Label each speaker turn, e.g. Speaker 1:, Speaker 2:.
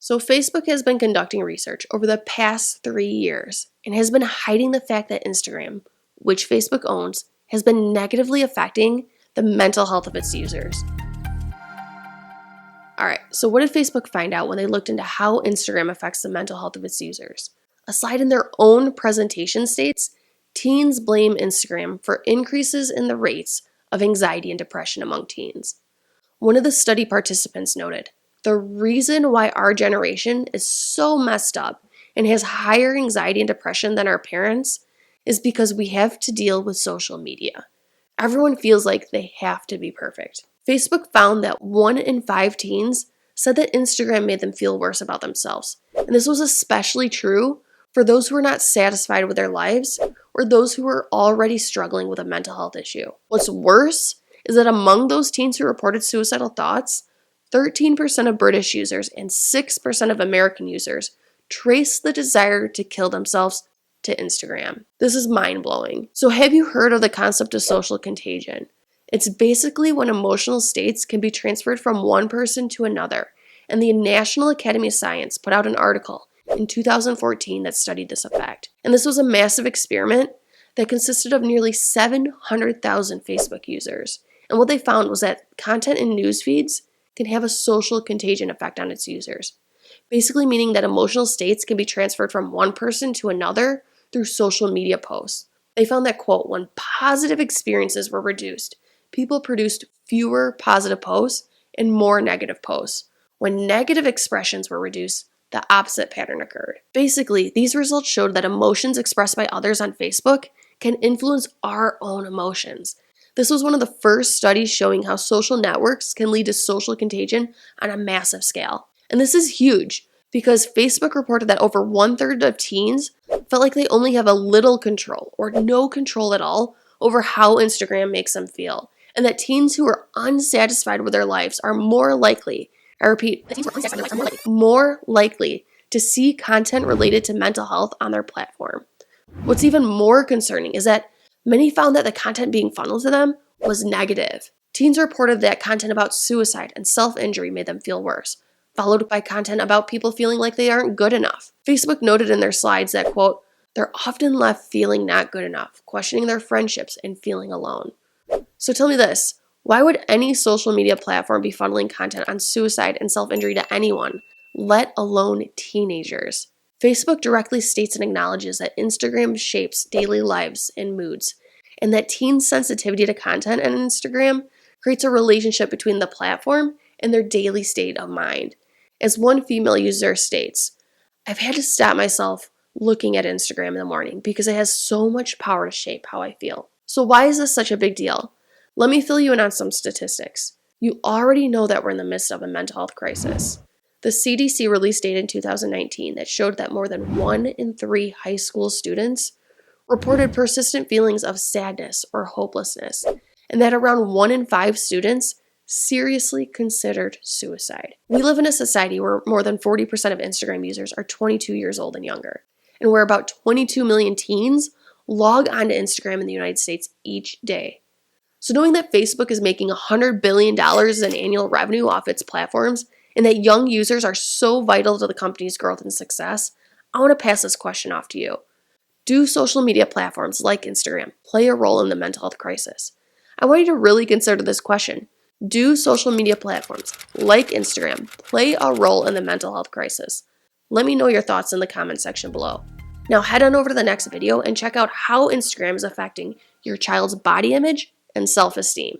Speaker 1: So Facebook has been conducting research over the past 3 years and has been hiding the fact that Instagram, which Facebook owns, has been negatively affecting the mental health of its users. Alright, so what did Facebook find out when they looked into how Instagram affects the mental health of its users? A slide in their own presentation states, teens blame Instagram for increases in the rates of anxiety and depression among teens. One of the study participants noted, the reason why our generation is so messed up and has higher anxiety and depression than our parents is because we have to deal with social media. Everyone feels like they have to be perfect. Facebook found that 1 in 5 teens said that Instagram made them feel worse about themselves. And this was especially true for those who were not satisfied with their lives or those who were already struggling with a mental health issue. What's worse is that among those teens who reported suicidal thoughts, 13% of British users and 6% of American users traced the desire to kill themselves to Instagram. This is mind-blowing. So have you heard of the concept of social contagion? It's basically when emotional states can be transferred from one person to another, and the National Academy of Science put out an article in 2014 that studied this effect. And this was a massive experiment that consisted of nearly 700,000 Facebook users. And what they found was that content in news feeds can have a social contagion effect on its users, basically meaning that emotional states can be transferred from one person to another through social media posts. They found that, quote, when positive experiences were reduced, people produced fewer positive posts and more negative posts. When negative expressions were reduced, the opposite pattern occurred. Basically, these results showed that emotions expressed by others on Facebook can influence our own emotions. This was one of the first studies showing how social networks can lead to social contagion on a massive scale. And this is huge because Facebook reported that over 1/3 of teens felt like they only have a little control or no control at all over how Instagram makes them feel. And that teens who are unsatisfied with their lives are more likely, I repeat, more likely to see content related to mental health on their platform. What's even more concerning is that many found that the content being funneled to them was negative. Teens reported that content about suicide and self-injury made them feel worse, followed by content about people feeling like they aren't good enough. Facebook noted in their slides that, quote, they're often left feeling not good enough, questioning their friendships and feeling alone. So tell me this, why would any social media platform be funneling content on suicide and self-injury to anyone, let alone teenagers? Facebook directly states and acknowledges that Instagram shapes daily lives and moods, and that teen sensitivity to content on Instagram creates a relationship between the platform and their daily state of mind. As one female user states, I've had to stop myself looking at Instagram in the morning because it has so much power to shape how I feel. So why is this such a big deal? Let me fill you in on some statistics. You already know that we're in the midst of a mental health crisis. The CDC released data in 2019 that showed that more than 1 in 3 high school students reported persistent feelings of sadness or hopelessness, and that around 1 in 5 students seriously considered suicide. We live in a society where more than 40% of Instagram users are 22 years old and younger, and where about 22 million teens log onto Instagram in the United States each day. So knowing that Facebook is making $100 billion in annual revenue off its platforms, and that young users are so vital to the company's growth and success, I want to pass this question off to you. Do social media platforms like Instagram play a role in the mental health crisis? I want you to really consider this question. Do social media platforms like Instagram play a role in the mental health crisis? Let me know your thoughts in the comment section below. Now head on over to the next video and check out how Instagram is affecting your child's body image and self-esteem.